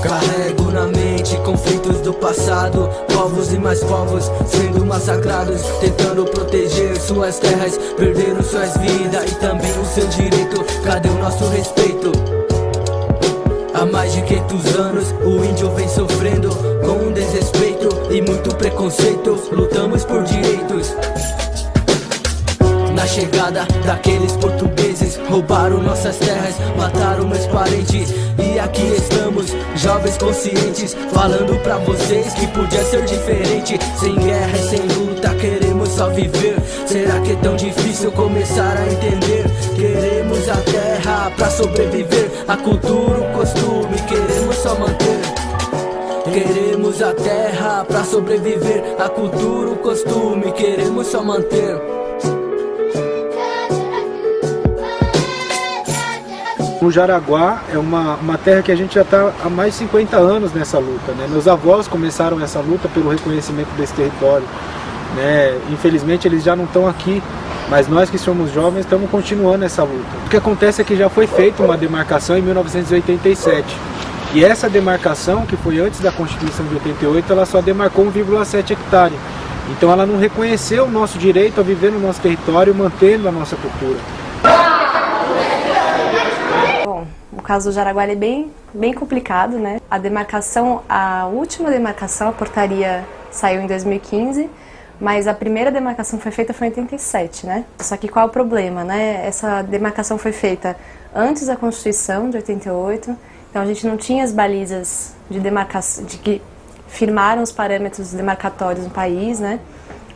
Carrego na mente conflitos do passado, povos e mais povos sendo massacrados, tentando proteger suas terras, perderam suas vidas e também o seu direito. Cadê o nosso respeito? Há mais de 500 anos o índio vem sofrendo com desrespeito e muito preconceito. Lutamos por direitos. Na chegada daqueles portugueses, roubaram nossas terras, mataram meus parentes. E aqui estamos, jovens conscientes, falando pra vocês que podia ser diferente. Sem guerra e sem luta, queremos só viver. Será que é tão difícil começar a entender? Queremos a terra pra sobreviver, a cultura, o costume, queremos só manter. Queremos a terra pra sobreviver, a cultura, o costume, queremos só manter. O Jaraguá é uma terra que a gente já está há mais de 50 anos nessa luta, né? Meus avós começaram essa luta pelo reconhecimento desse território, né? Infelizmente eles já não estão aqui, mas nós que somos jovens estamos continuando essa luta. O que acontece é que já foi feita uma demarcação em 1987, e essa demarcação, que foi antes da Constituição de 88, ela só demarcou 1,7 hectare. Então ela não reconheceu o nosso direito a viver no nosso território, mantendo a nossa cultura. O caso do Jaraguá é bem complicado, né? A última demarcação, a portaria saiu em 2015, mas a primeira demarcação foi feita em 87, né? Só que qual é o problema, né? Essa demarcação foi feita antes da Constituição de 88, então a gente não tinha as balizas de demarcação, de que firmaram os parâmetros demarcatórios no país, né?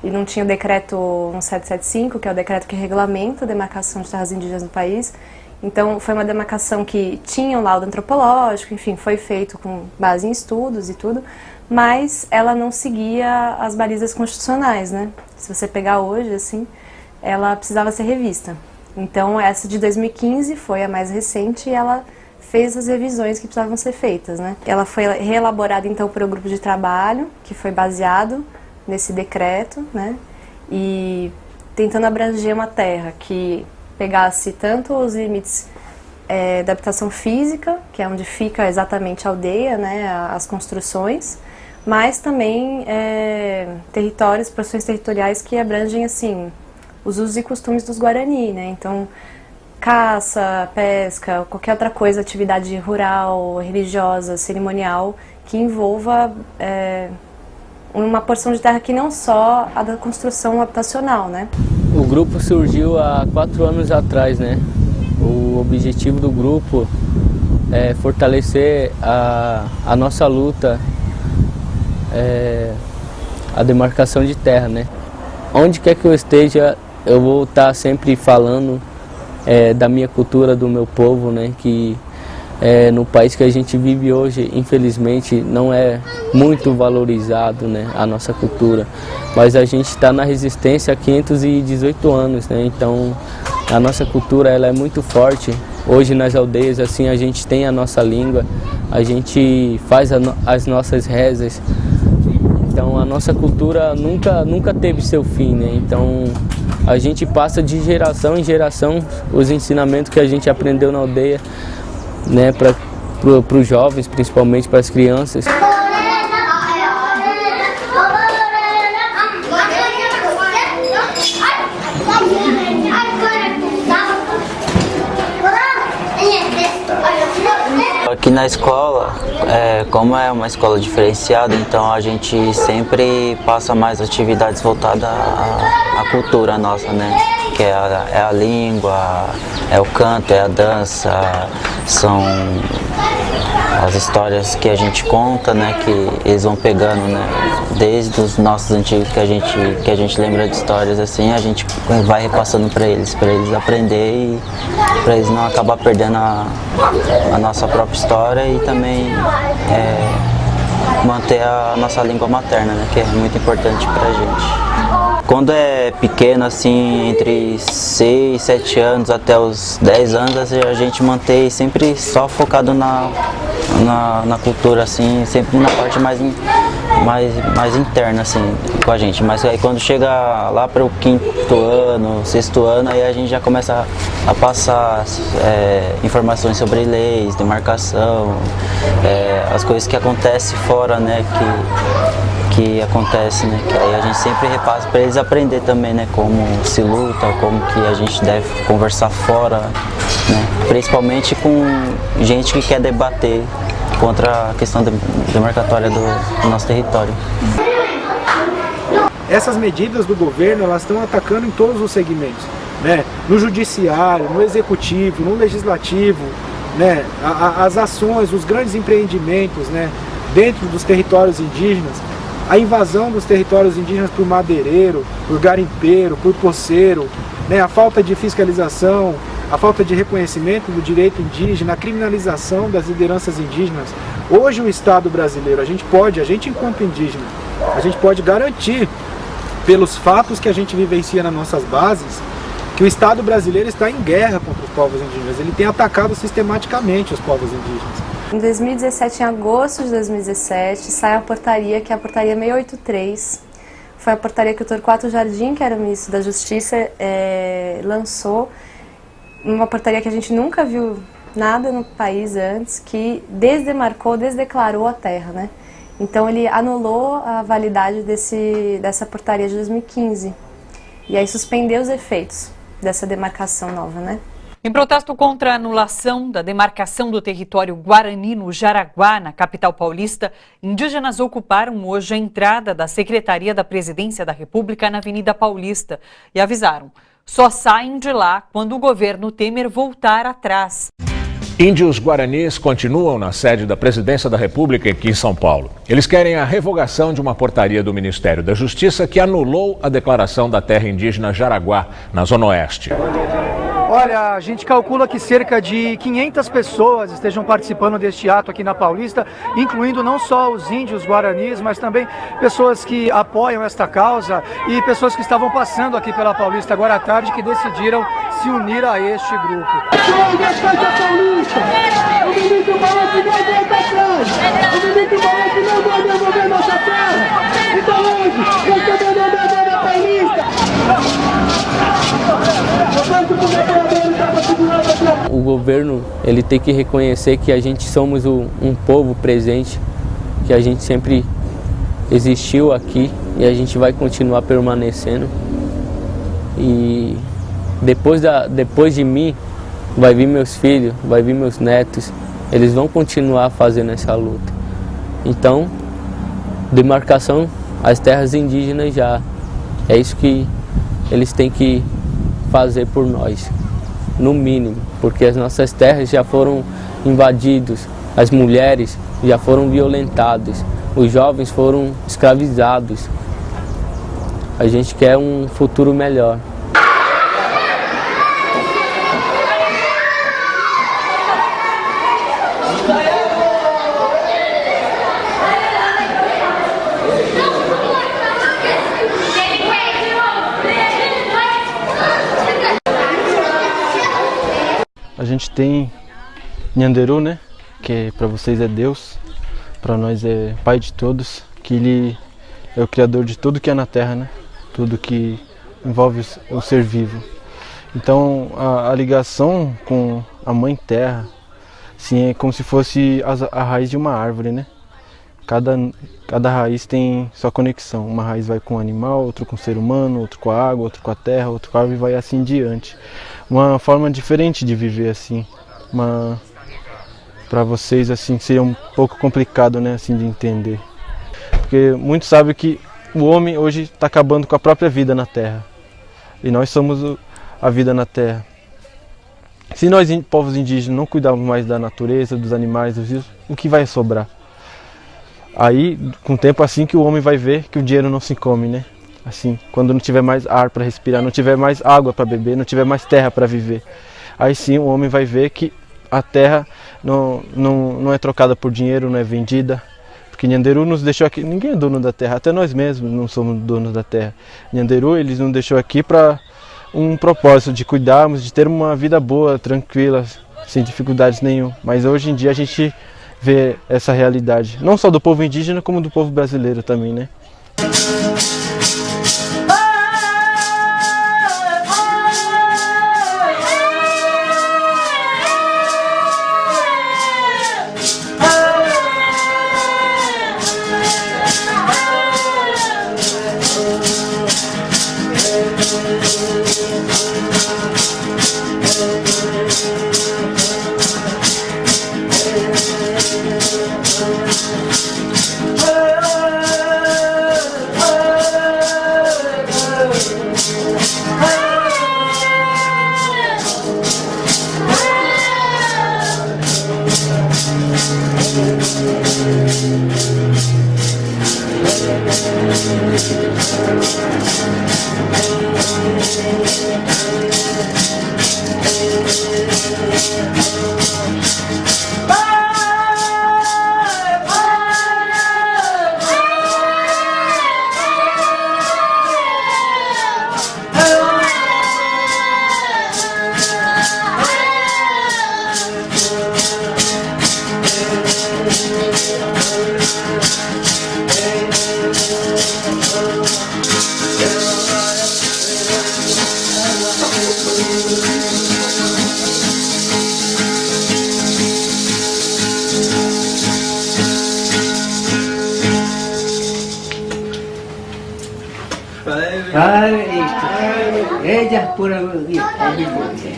E não tinha o decreto 1775, que é o decreto que regulamenta a demarcação de terras indígenas no país. Então, foi uma demarcação que tinha um laudo antropológico, enfim, foi feito com base em estudos e tudo, mas ela não seguia as balizas constitucionais, né? Se você pegar hoje, assim, ela precisava ser revista. Então, essa de 2015 foi a mais recente e ela fez as revisões que precisavam ser feitas, né? Ela foi reelaborada, então, por um grupo de trabalho, que foi baseado nesse decreto, né? E tentando abranger uma terra que pegasse tanto os limites da habitação física, que é onde fica exatamente a aldeia, né, as construções, mas também territórios, porções territoriais que abrangem assim os usos e costumes dos Guarani, né? Então, caça, pesca, qualquer outra coisa, atividade rural, religiosa, cerimonial, que envolva uma porção de terra que não só a da construção habitacional, né? O grupo surgiu há 4 anos atrás, né? O objetivo do grupo é fortalecer a nossa luta, a demarcação de terra, né? Onde quer que eu esteja, eu vou estar sempre falando da minha cultura, do meu povo, né? Que no país que a gente vive hoje, infelizmente, não é muito valorizado, né, a nossa cultura. Mas a gente está na resistência há 518 anos, né? Então a nossa cultura ela é muito forte. Hoje nas aldeias assim a gente tem a nossa língua, a gente faz as nossas rezas. Então a nossa cultura nunca teve seu fim, né? Então a gente passa de geração em geração os ensinamentos que a gente aprendeu na aldeia, né, para os jovens, principalmente para as crianças. Aqui na escola, como é uma escola diferenciada, então a gente sempre passa mais atividades voltadas à cultura nossa, né? Que é a língua, é o canto, é a dança, são as histórias que a gente conta, né? Que eles vão pegando, né? Desde os nossos antigos que a gente lembra de histórias assim, a gente vai repassando para eles aprender e para eles não acabar perdendo a nossa própria história e também manter a nossa língua materna, né? Que é muito importante para a gente. Quando é pequeno, assim, entre 6, 7 anos até os 10 anos, a gente mantém sempre só focado na cultura, assim, sempre na parte mais mais interna assim com a gente, mas aí quando chega lá para o 5º ano, 6º ano, aí a gente já começa a passar informações sobre leis, demarcação, as coisas que acontecem fora, né, que acontece, né, que aí a gente sempre repassa para eles aprender também, né, como se luta, como que a gente deve conversar fora, né, principalmente com gente que quer debater contra a questão demarcatória do nosso território. Essas medidas do governo, elas estão atacando em todos os segmentos, né? No judiciário, no executivo, no legislativo, né? As ações, os grandes empreendimentos, né? Dentro dos territórios indígenas, a invasão dos territórios indígenas por madeireiro, por garimpeiro, por poceiro, né? A falta de fiscalização, a falta de reconhecimento do direito indígena, a criminalização das lideranças indígenas. Hoje o Estado brasileiro, a gente enquanto indígena, a gente pode garantir, pelos fatos que a gente vivencia nas nossas bases, que o Estado brasileiro está em guerra contra os povos indígenas. Ele tem atacado sistematicamente os povos indígenas. Em 2017, em agosto de 2017, sai a portaria, que é a portaria 683. Foi a portaria que o Torquato Jardim, que era o ministro da Justiça, lançou. Uma portaria que a gente nunca viu nada no país antes, que desdeclarou a terra, né? Então ele anulou a validade dessa portaria de 2015 e aí suspendeu os efeitos dessa demarcação nova, né? Em protesto contra a anulação da demarcação do território Guarani no Jaraguá, na capital paulista, indígenas ocuparam hoje a entrada da Secretaria da Presidência da República na Avenida Paulista e avisaram: só saem de lá quando o governo Temer voltar atrás. Índios guaranis continuam na sede da Presidência da República aqui em São Paulo. Eles querem a revogação de uma portaria do Ministério da Justiça que anulou a declaração da terra indígena Jaraguá, na Zona Oeste. Olha, a gente calcula que cerca de 500 pessoas estejam participando deste ato aqui na Paulista, incluindo não só os índios guaranis, mas também pessoas que apoiam esta causa e pessoas que estavam passando aqui pela Paulista agora à tarde que decidiram se unir a este grupo. O governo, ele tem que reconhecer que a gente somos um povo presente, que a gente sempre existiu aqui e a gente vai continuar permanecendo. E depois de mim, vai vir meus filhos, vai vir meus netos, eles vão continuar fazendo essa luta. Então, demarcação às terras indígenas já é isso que eles têm que fazer por nós, no mínimo, porque as nossas terras já foram invadidas, as mulheres já foram violentadas, os jovens foram escravizados. A gente quer um futuro melhor. A gente tem Nyanderu, né? Que para vocês é Deus, para nós é Pai de todos, que Ele é o Criador de tudo que é na Terra, né? Tudo que envolve o ser vivo. Então a ligação com a Mãe Terra, assim, é como se fosse a raiz de uma árvore, né? Cada raiz tem sua conexão. Uma raiz vai com o animal, outro com o ser humano, outro com a água, outro com a terra, outro com a árvore e vai assim em diante. Uma forma diferente de viver assim. Para vocês assim seria um pouco complicado, né, assim de entender. Porque muitos sabem que o homem hoje está acabando com a própria vida na terra. E nós somos a vida na terra. Se nós, povos indígenas, não cuidarmos mais da natureza, dos animais, dos rios, o que vai sobrar? Aí, com o tempo assim que o homem vai ver que o dinheiro não se come, né? Assim, quando não tiver mais ar para respirar, não tiver mais água para beber, não tiver mais terra para viver. Aí sim o homem vai ver que a terra não é trocada por dinheiro, não é vendida. Porque Nyanderu nos deixou aqui, ninguém é dono da terra, até nós mesmos não somos donos da terra. Nyanderu, eles nos deixou aqui para um propósito de cuidarmos, de ter uma vida boa, tranquila, sem dificuldades nenhuma. Mas hoje em dia a gente ver essa realidade, não só do povo indígena, como do povo brasileiro também, né?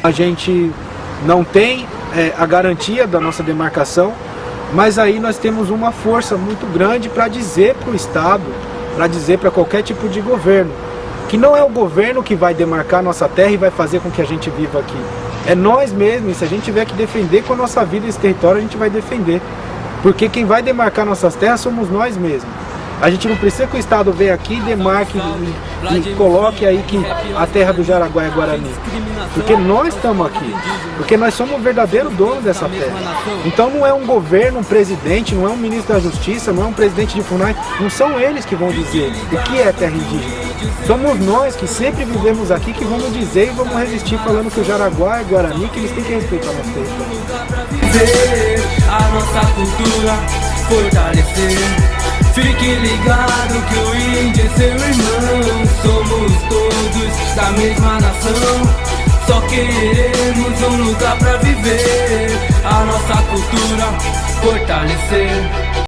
A gente não tem a garantia da nossa demarcação, mas aí nós temos uma força muito grande para dizer para o Estado, para dizer para qualquer tipo de governo, que não é o governo que vai demarcar nossa terra e vai fazer com que a gente viva aqui. É nós mesmos, e se a gente tiver que defender com a nossa vida esse território, a gente vai defender. Porque quem vai demarcar nossas terras somos nós mesmos. A gente não precisa que o Estado venha aqui, demarque e coloque aí que a terra do Jaraguá é Guarani. Porque nós estamos aqui. Porque nós somos o verdadeiro dono dessa terra. Então não é um governo, um presidente, não é um ministro da Justiça, não é um presidente de FUNAI. Não são eles que vão dizer o que é terra indígena. Somos nós que sempre vivemos aqui que vamos dizer e vamos resistir falando que o Jaraguá é Guarani, que eles têm que respeitar nosso território. A nossa cultura fortalecer. Fique ligado que o índio é seu irmão. Somos todos da mesma nação. Só queremos um lugar pra viver. A nossa cultura fortalecer.